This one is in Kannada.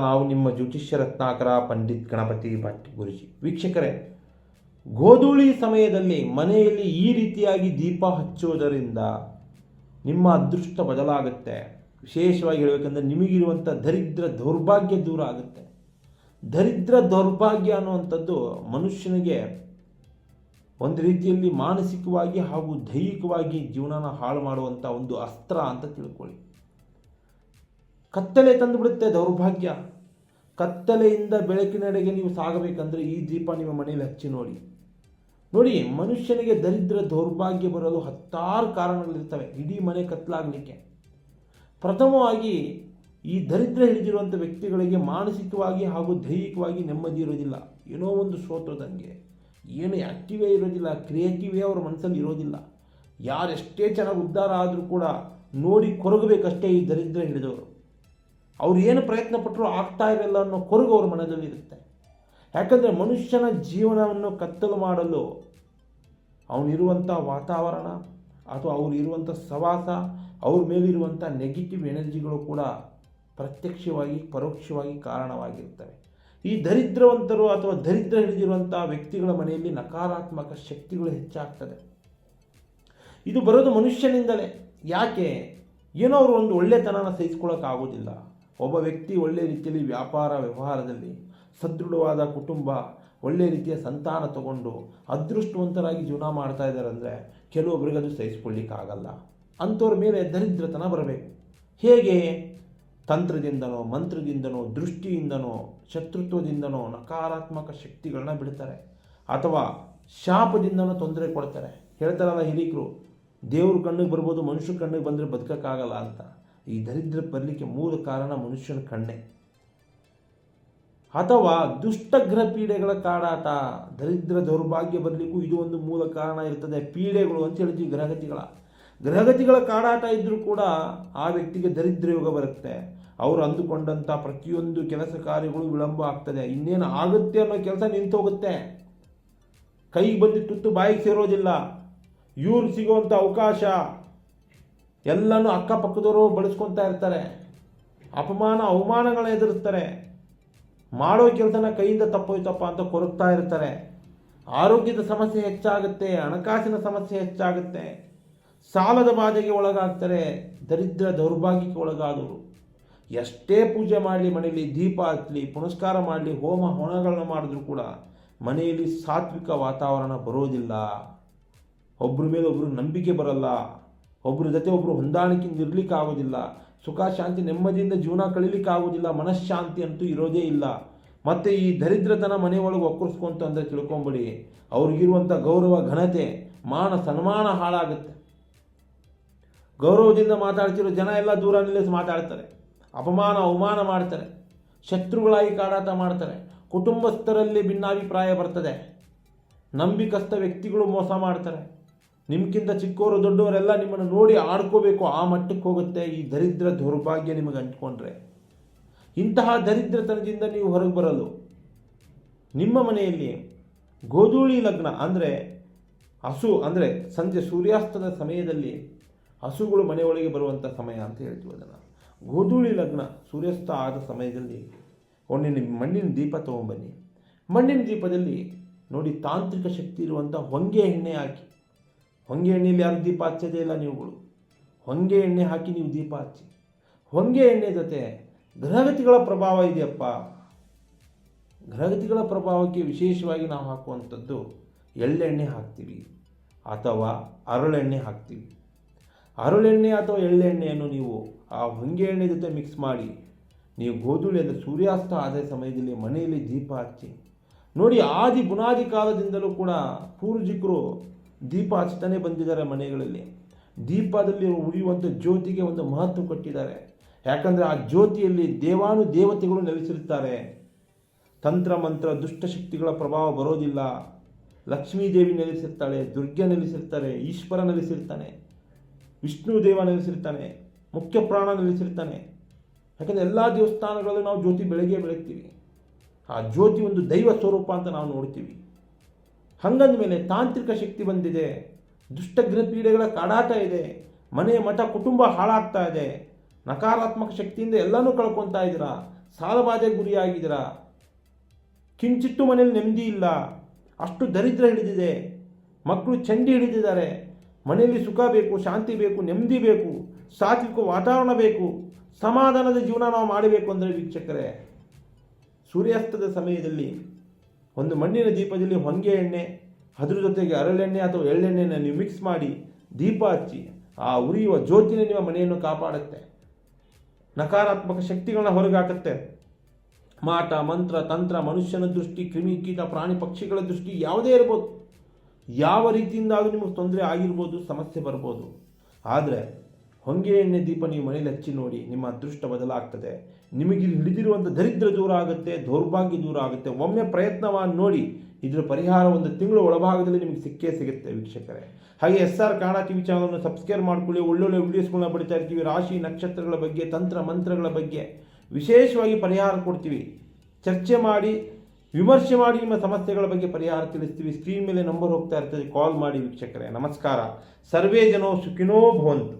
ನಾವು ನಿಮ್ಮ ಜ್ಯೋತಿಷ್ಯ ರತ್ನಾಕರ ಪಂಡಿತ್ ಗಣಪತಿ ಭಟ್ ಗುರುಜಿ. ವೀಕ್ಷಕರೇ, ಗೋಧೂಳಿ ಸಮಯದಲ್ಲಿ ಮನೆಯಲ್ಲಿ ಈ ರೀತಿಯಾಗಿ ದೀಪ ಹಚ್ಚುವುದರಿಂದ ನಿಮ್ಮ ಅದೃಷ್ಟ ಬದಲಾಗುತ್ತೆ. ವಿಶೇಷವಾಗಿ ಹೇಳಬೇಕಂದ್ರೆ ನಿಮಗಿರುವಂಥ ದರಿದ್ರ ದೌರ್ಭಾಗ್ಯ ದೂರ ಆಗುತ್ತೆ. ದರಿದ್ರ ದೌರ್ಭಾಗ್ಯ ಅನ್ನುವಂಥದ್ದು ಮನುಷ್ಯನಿಗೆ ಒಂದು ರೀತಿಯಲ್ಲಿ ಮಾನಸಿಕವಾಗಿ ಹಾಗೂ ದೈಹಿಕವಾಗಿ ಜೀವನನ ಹಾಳು ಮಾಡುವಂಥ ಒಂದು ಅಸ್ತ್ರ ಅಂತ ತಿಳ್ಕೊಳ್ಳಿ. ಕತ್ತಲೆ ತಂದುಬಿಡುತ್ತೆ ದೌರ್ಭಾಗ್ಯ. ಕತ್ತಲೆಯಿಂದ ಬೆಳಕಿನೆಡೆಗೆ ನೀವು ಸಾಗಬೇಕಂದ್ರೆ ಈ ದೀಪ ನಿಮ್ಮ ಮನೆಯಲ್ಲಿ ಹಚ್ಚಿ ನೋಡಿ. ಮನುಷ್ಯನಿಗೆ ದರಿದ್ರ ದೌರ್ಭಾಗ್ಯ ಬರಲು ಹತ್ತಾರು ಕಾರಣಗಳಿರ್ತವೆ, ಇಡೀ ಮನೆ ಕತ್ತಲಾಗಲಿಕ್ಕೆ. ಪ್ರಥಮವಾಗಿ ಈ ದರಿದ್ರ ಹಿಡಿದಿರುವಂಥ ವ್ಯಕ್ತಿಗಳಿಗೆ ಮಾನಸಿಕವಾಗಿ ಹಾಗೂ ದೈಹಿಕವಾಗಿ ನೆಮ್ಮದಿ ಇರೋದಿಲ್ಲ. ಏನೋ ಒಂದು ಸೋತೋದಂಗೆ, ಏನು ಆ್ಯಕ್ಟಿವೇ ಇರೋದಿಲ್ಲ, ಕ್ರಿಯೇಟಿವೇ ಅವರ ಮನಸ್ಸಲ್ಲಿ ಇರೋದಿಲ್ಲ. ಯಾರೆಷ್ಟೇ ಚೆನ್ನಾಗಿ ಉದ್ಧಾರ ಆದರೂ ಕೂಡ ನೋಡಿ ಕೊರಗಬೇಕಷ್ಟೇ ಈ ದರಿದ್ರ ಹಿಡಿದವರು. ಅವ್ರು ಏನು ಪ್ರಯತ್ನ ಪಟ್ಟರು ಆಗ್ತಾ ಇರಲ್ಲ ಅನ್ನೋ ಕೊರಗು ಅವ್ರ ಮನದಲ್ಲಿರುತ್ತೆ. ಯಾಕಂದರೆ ಮನುಷ್ಯನ ಜೀವನವನ್ನು ಕತ್ತಲು ಮಾಡಲು ಅವನಿರುವಂಥ ವಾತಾವರಣ ಅಥವಾ ಅವರು ಇರುವಂಥ ಸವಾಸ, ಅವ್ರ ಮೇಲಿರುವಂಥ ನೆಗೆಟಿವ್ ಎನರ್ಜಿಗಳು ಕೂಡ ಪ್ರತ್ಯಕ್ಷವಾಗಿ ಪರೋಕ್ಷವಾಗಿ ಕಾರಣವಾಗಿರ್ತವೆ. ಈ ದರಿದ್ರವಂತರು ಅಥವಾ ದರಿದ್ರ ಹಿಡಿದಿರುವಂಥ ವ್ಯಕ್ತಿಗಳ ಮನೆಯಲ್ಲಿ ನಕಾರಾತ್ಮಕ ಶಕ್ತಿಗಳು ಹೆಚ್ಚಾಗ್ತದೆ. ಇದು ಬರೋದು ಮನುಷ್ಯನಿಂದಲೇ. ಯಾಕೆ? ಏನೋ ಅವರು ಒಂದು ಒಳ್ಳೆತನನ ಸಹಿಸ್ಕೊಳ್ಳೋಕ್ಕಾಗೋದಿಲ್ಲ. ಒಬ್ಬ ವ್ಯಕ್ತಿ ಒಳ್ಳೆ ರೀತಿಯಲ್ಲಿ ವ್ಯಾಪಾರ ವ್ಯವಹಾರದಲ್ಲಿ ಸದೃಢವಾದ ಕುಟುಂಬ, ಒಳ್ಳೆಯ ರೀತಿಯ ಸಂತಾನ ತಗೊಂಡು ಅದೃಷ್ಟವಂತರಾಗಿ ಜೀವನ ಮಾಡ್ತಾ ಇದ್ದಾರೆ ಅಂದರೆ ಕೆಲವೊಬ್ಬರಿಗೆ ಅದು ಸಹಿಸ್ಕೊಳ್ಳಿಕ್ಕಾಗಲ್ಲ. ಅಂಥವ್ರ ಮೇಲೆ ದರಿದ್ರತನ ಬರಬೇಕು. ಹೇಗೆ? ತಂತ್ರದಿಂದನೋ, ಮಂತ್ರದಿಂದನೋ, ದೃಷ್ಟಿಯಿಂದನೋ, ಶತ್ರುತ್ವದಿಂದನೋ ನಕಾರಾತ್ಮಕ ಶಕ್ತಿಗಳನ್ನ ಬಿಡ್ತಾರೆ. ಅಥವಾ ಶಾಪದಿಂದನೋ ತೊಂದರೆ ಕೊಡ್ತಾರೆ. ಹೇಳ್ತಾರಲ್ಲ ಹಿರಿಕರು, ದೇವ್ರ ಕಣ್ಣಿಗೆ ಬರ್ಬೋದು, ಮನುಷ್ಯ ಕಣ್ಣಿಗೆ ಬಂದರೆ ಬದುಕೋಕ್ಕಾಗಲ್ಲ ಅಂತ. ಈ ದರಿದ್ರ ಬರಲಿಕ್ಕೆ ಮೂಲ ಕಾರಣ ಮನುಷ್ಯನ ಕಣ್ಣೆ. ಅಥವಾ ದುಷ್ಟಗ್ರಹ ಪೀಡೆಗಳ ಕಾಡಾಟ, ದರಿದ್ರ ದೌರ್ಭಾಗ್ಯ ಬರಲಿಕ್ಕೂ ಇದು ಒಂದು ಮೂಲ ಕಾರಣ ಇರ್ತದೆ. ಪೀಡೆಗಳು ಅಂತ ಹೇಳ್ತೀವಿ, ಗ್ರಹಗತಿಗಳ ಕಾಡಾಟ ಇದ್ದರೂ ಕೂಡ ಆ ವ್ಯಕ್ತಿಗೆ ದರಿದ್ರ ಯೋಗ ಬರುತ್ತೆ. ಅವರು ಅಂದುಕೊಂಡಂಥ ಪ್ರತಿಯೊಂದು ಕೆಲಸ ಕಾರ್ಯಗಳು ವಿಳಂಬ ಆಗ್ತದೆ. ಇನ್ನೇನು ಆಗುತ್ತೆ ಅನ್ನೋ ಕೆಲಸ ನಿಂತೋಗುತ್ತೆ. ಕೈಗೆ ಬಂದಿದ್ದು ತುತ್ತು ಬಾಯಿಗೆ ಸೇರೋದಿಲ್ಲ. ಇವ್ರು ಸಿಗುವಂಥ ಅವಕಾಶ ಎಲ್ಲನೂ ಅಕ್ಕಪಕ್ಕದವರು ಬಳಸ್ಕೊತಾ ಇರ್ತಾರೆ. ಅಪಮಾನ ಅವಮಾನಗಳನ್ನ ಎದುರಿಸ್ತಾರೆ. ಮಾಡೋ ಕೆಲಸನ ಕೈಯಿಂದ ತಪ್ಪೋಯ್ತಪ್ಪ ಅಂತ ಕೊರಗ್ತಾ ಇರ್ತಾರೆ. ಆರೋಗ್ಯದ ಸಮಸ್ಯೆ ಹೆಚ್ಚಾಗುತ್ತೆ, ಹಣಕಾಸಿನ ಸಮಸ್ಯೆ ಹೆಚ್ಚಾಗುತ್ತೆ, ಸಾಲದ ಬಾಧೆಗೆ ಒಳಗಾಗ್ತಾರೆ. ದರಿದ್ರ ದೌರ್ಭಾಗ್ಯಕ್ಕೆ ಒಳಗಾದವರು ಎಷ್ಟೇ ಪೂಜೆ ಮಾಡಲಿ, ಮನೆಯಲ್ಲಿ ದೀಪ ಹಚ್ಚಲಿ, ಪುನಸ್ಕಾರ ಮಾಡಲಿ, ಹೋಮ ಹೊಣಗಳನ್ನ ಮಾಡಿದ್ರೂ ಕೂಡ ಮನೆಯಲ್ಲಿ ಸಾತ್ವಿಕ ವಾತಾವರಣ ಬರೋದಿಲ್ಲ. ಒಬ್ಬರ ಮೇಲೆ ಒಬ್ಬರು ನಂಬಿಕೆ ಬರಲ್ಲ. ಒಬ್ಬರ ಜೊತೆ ಒಬ್ಬರು ಹೊಂದಾಣಿಕೆಯಿಂದ ಇರಲಿಕ್ಕೆ ಆಗೋದಿಲ್ಲ. ಸುಖ ಶಾಂತಿ ನೆಮ್ಮದಿಯಿಂದ ಜೀವನ ಕಳೀಲಿಕ್ಕಾಗೋದಿಲ್ಲ. ಮನಃಶಾಂತಿ ಅಂತೂ ಇರೋದೇ ಇಲ್ಲ. ಮತ್ತು ಈ ದರಿದ್ರತನ ಮನೆಯೊಳಗೆ ಒಕ್ಕರ್ಸ್ಕೊಂತ ಅಂದರೆ ತಿಳ್ಕೊಂಬಿಡಿ, ಅವ್ರಿಗಿರುವಂಥ ಗೌರವ ಘನತೆ ಮಾನ ಸನ್ಮಾನ ಹಾಳಾಗುತ್ತೆ. ಗೌರವದಿಂದ ಮಾತಾಡ್ತಿರೋ ಜನ ಎಲ್ಲ ದೂರ ನಿಲ್ಲಿಸಿ ಮಾತಾಡ್ತಾರೆ. ಅಪಮಾನ ಅವಮಾನ ಮಾಡ್ತಾರೆ. ಶತ್ರುಗಳಾಗಿ ಕಾಡಾಟ ಮಾಡ್ತಾರೆ. ಕುಟುಂಬಸ್ಥರಲ್ಲಿ ಭಿನ್ನಾಭಿಪ್ರಾಯ ಬರ್ತದೆ. ನಂಬಿಕಸ್ಥ ವ್ಯಕ್ತಿಗಳು ಮೋಸ ಮಾಡ್ತಾರೆ. ನಿಮ್ಗಿಂತ ಚಿಕ್ಕವರು ದೊಡ್ಡವರೆಲ್ಲ ನಿಮ್ಮನ್ನು ನೋಡಿ ಆಡ್ಕೋಬೇಕು, ಆ ಮಟ್ಟಕ್ಕೆ ಹೋಗುತ್ತೆ ಈ ದರಿದ್ರ ದೌರ್ಭಾಗ್ಯ ನಿಮಗೆ ಅಂಟ್ಕೊಂಡ್ರೆ. ಇಂತಹ ದರಿದ್ರತನದಿಂದ ನೀವು ಹೊರಗೆ ಬರಲು ನಿಮ್ಮ ಮನೆಯಲ್ಲಿ ಗೋಧೂಳಿ ಲಗ್ನ ಅಂದರೆ ಅಂದರೆ ಸಂಜೆ ಸೂರ್ಯಾಸ್ತದ ಸಮಯದಲ್ಲಿ ಹಸುಗಳು ಮನೆಯೊಳಗೆ ಬರುವಂಥ ಸಮಯ ಅಂತ ಹೇಳ್ತೀವಿ ಅದನ್ನು. ಗೋಧೂಳಿ ಲಗ್ನ ಸೂರ್ಯಾಸ್ತ ಆದ ಸಮಯದಲ್ಲಿ ಮಣ್ಣಿನ ದೀಪ ತೊಗೊಂಬನ್ನಿ. ಮಣ್ಣಿನ ದೀಪದಲ್ಲಿ ನೋಡಿ ತಾಂತ್ರಿಕ ಶಕ್ತಿ ಇರುವಂಥ ಹೊಂಗೆ ಎಣ್ಣೆ ಹಾಕಿ. ಹೊಂಗೆ ಎಣ್ಣೆಯಲ್ಲಿ ಯಾರು ದೀಪ ಹಚ್ಚೋದೇ ಇಲ್ಲ ನೀವುಗಳು. ಹೊಂಗೆ ಎಣ್ಣೆ ಹಾಕಿ ನೀವು ದೀಪ ಹಚ್ಚಿ. ಹೊಂಗೆ ಎಣ್ಣೆ ಜೊತೆ ಗ್ರಹಗತಿಗಳ ಪ್ರಭಾವ ಇದೆಯಪ್ಪ. ಗ್ರಹಗತಿಗಳ ಪ್ರಭಾವಕ್ಕೆ ವಿಶೇಷವಾಗಿ ನಾವು ಹಾಕುವಂಥದ್ದು ಎಳ್ಳೆಣ್ಣೆ ಹಾಕ್ತೀವಿ ಅಥವಾ ಹರಳೆಣ್ಣೆ ಹಾಕ್ತೀವಿ. ಹರಳೆಣ್ಣೆ ಅಥವಾ ಎಳ್ಳೆಣ್ಣೆಯನ್ನು ನೀವು ಆ ಹೊಂಗೆ ಎಣ್ಣೆ ಜೊತೆ ಮಿಕ್ಸ್ ಮಾಡಿ ನೀವು ಗೋಧೂಳಿ ಅಂದರೆ ಸೂರ್ಯಾಸ್ತ ಆದ ಸಮಯದಲ್ಲಿ ಮನೆಯಲ್ಲಿ ದೀಪ ಹಚ್ಚಿ ನೋಡಿ. ಆದಿ ಬುನಾದಿ ಕಾಲದಿಂದಲೂ ಕೂಡ ಪೂರ್ವಜಿಕರು ದೀಪ ಹಚ್ತಾನೆ ಬಂದಿದ್ದಾರೆ ಮನೆಗಳಲ್ಲಿ. ದೀಪದಲ್ಲಿ ಉಳಿಯುವಂಥ ಜ್ಯೋತಿಗೆ ಒಂದು ಮಹತ್ವ ಕೊಟ್ಟಿದ್ದಾರೆ. ಯಾಕಂದರೆ ಆ ಜ್ಯೋತಿಯಲ್ಲಿ ದೇವತೆಗಳು ನೆಲೆಸಿರ್ತಾರೆ. ತಂತ್ರ ಮಂತ್ರ ದುಷ್ಟಶಕ್ತಿಗಳ ಪ್ರಭಾವ ಬರೋದಿಲ್ಲ. ಲಕ್ಷ್ಮೀದೇವಿ ನೆಲೆಸಿರ್ತಾಳೆ, ದುರ್ಗೆ ನೆಲೆಸಿರ್ತಾರೆ, ಈಶ್ವರ ನೆಲೆಸಿರ್ತಾನೆ, ವಿಷ್ಣು ದೇವ ನೆಲೆಸಿರ್ತಾನೆ, ಮುಖ್ಯ ಪ್ರಾಣ ನೆಲೆಸಿರ್ತಾನೆ. ಯಾಕಂದರೆ ಎಲ್ಲ ದೇವಸ್ಥಾನಗಳಲ್ಲೂ ನಾವು ಜ್ಯೋತಿ ಬೆಳಗ್ತೀವಿ. ಆ ಜ್ಯೋತಿ ಒಂದು ದೈವ ಸ್ವರೂಪ ಅಂತ ನಾವು ನೋಡ್ತೀವಿ. ಹಂಗಂದ ಮೇಲೆ ತಾಂತ್ರಿಕ ಶಕ್ತಿ ಬಂದಿದೆ, ದುಷ್ಟಗ್ರಹ ಪೀಡೆಗಳ ಕಾಡಾಟ ಇದೆ, ಮನೆ ಮಠ ಕುಟುಂಬ ಹಾಳಾಗ್ತಾ ಇದೆ, ನಕಾರಾತ್ಮಕ ಶಕ್ತಿಯಿಂದ ಎಲ್ಲನೂ ಕಳ್ಕೊತಾ ಇದ್ದೀರಾ, ಸಾಲಬಾಧೆಗೆ ಗುರಿಯಾಗಿದ್ದೀರಾ, ಕಿಂಚಿತ್ತು ಮನೇಲಿ ನೆಮ್ಮದಿ ಇಲ್ಲ, ಅಷ್ಟು ದರಿದ್ರ ಹಿಡಿದಿದೆ, ಮಕ್ಕಳು ಚಂಡಿ ಹಿಡಿದಿದ್ದಾರೆ, ಮನೆಯಲ್ಲಿ ಸುಖ ಬೇಕು, ಶಾಂತಿ ಬೇಕು, ನೆಮ್ಮದಿ ಬೇಕು, ಸಾತ್ವಿಕ ವಾತಾವರಣ ಬೇಕು, ಸಮಾಧಾನದ ಜೀವನ ನಾವು ಮಾಡಬೇಕು ಅಂದರೆ ವೀಕ್ಷಕರೇ, ಸೂರ್ಯಾಸ್ತದ ಸಮಯದಲ್ಲಿ ಒಂದು ಮಣ್ಣಿನ ದೀಪದಲ್ಲಿ ಹೊಂಗೆ ಎಣ್ಣೆ, ಅದ್ರ ಜೊತೆಗೆ ಹರಳೆಣ್ಣೆ ಅಥವಾ ಎಳ್ಳೆಣ್ಣೆನ ನೀವು ಮಿಕ್ಸ್ ಮಾಡಿ ದೀಪ ಹಚ್ಚಿ, ಆ ಉರಿಯುವ ಜ್ಯೋತಿನ ನಿಮ್ಮ ಮನೆಯನ್ನು ಕಾಪಾಡುತ್ತೆ, ನಕಾರಾತ್ಮಕ ಶಕ್ತಿಗಳನ್ನ ಹೊರಗೆ ಹಾಕುತ್ತೆ. ಮಾಟ ಮಂತ್ರ ತಂತ್ರ, ಮನುಷ್ಯನ ದೃಷ್ಟಿ, ಕ್ರಿಮಿ ಕೀಟ ಪ್ರಾಣಿ ಪಕ್ಷಿಗಳ ದೃಷ್ಟಿ ಯಾವುದೇ ಇರ್ಬೋದು, ಯಾವ ರೀತಿಯಿಂದಾದರೂ ನಿಮಗೆ ತೊಂದರೆ ಆಗಿರ್ಬೋದು, ಸಮಸ್ಯೆ ಬರ್ಬೋದು. ಆದರೆ ಹೊಂಗೆ ಎಣ್ಣೆ ದೀಪ ನೀವು ಮನೇಲಿ ಹಚ್ಚಿ ನೋಡಿ, ನಿಮ್ಮ ಅದೃಷ್ಟ ಬದಲಾಗ್ತದೆ, ನಿಮಗೆ ಹಿಡಿದಿರುವಂಥ ದರಿದ್ರ ದೂರ ಆಗುತ್ತೆ, ದೌರ್ಭಾಗ್ಯ ದೂರ ಆಗುತ್ತೆ. ಒಮ್ಮೆ ಪ್ರಯತ್ನ ಮಾಡಿ ನೋಡಿ, ಇದರ ಪರಿಹಾರ ಒಂದು ತಿಂಗಳ ಒಳಭಾಗದಲ್ಲಿ ನಿಮಗೆ ಸಿಕ್ಕೇ ಸಿಗುತ್ತೆ ವೀಕ್ಷಕರೇ. ಹಾಗೆ SR ಕನ್ನಡ TV ಚಾನಲನ್ನು ಸಬ್ಸ್ಕ್ರೈಬ್ ಮಾಡ್ಕೊಳ್ಳಿ. ಒಳ್ಳೊಳ್ಳೆ ವಿಡಿಯೋಸ್ಗಳನ್ನ ಪಡಿತಾ ಇರ್ತೀವಿ. ರಾಶಿ ನಕ್ಷತ್ರಗಳ ಬಗ್ಗೆ, ತಂತ್ರ ಮಂತ್ರಗಳ ಬಗ್ಗೆ ವಿಶೇಷವಾಗಿ ಪರಿಹಾರ ಕೊಡ್ತೀವಿ. ಚರ್ಚೆ ಮಾಡಿ, ವಿಮರ್ಶೆ ಮಾಡಿ, ನಿಮ್ಮ ಸಮಸ್ಯೆಗಳ ಬಗ್ಗೆ ಪರಿಹಾರ ತಿಳಿಸ್ತೀವಿ. ಸ್ಕ್ರೀನ್ ಮೇಲೆ ನಂಬರ್ ಹೋಗ್ತಾ ಇರ್ತದೆ, ಕಾಲ್ ಮಾಡಿ ವೀಕ್ಷಕರೇ. ನಮಸ್ಕಾರ. ಸರ್ವೇ ಜನೋ ಸುಖಿನೋ ಭವಂತು.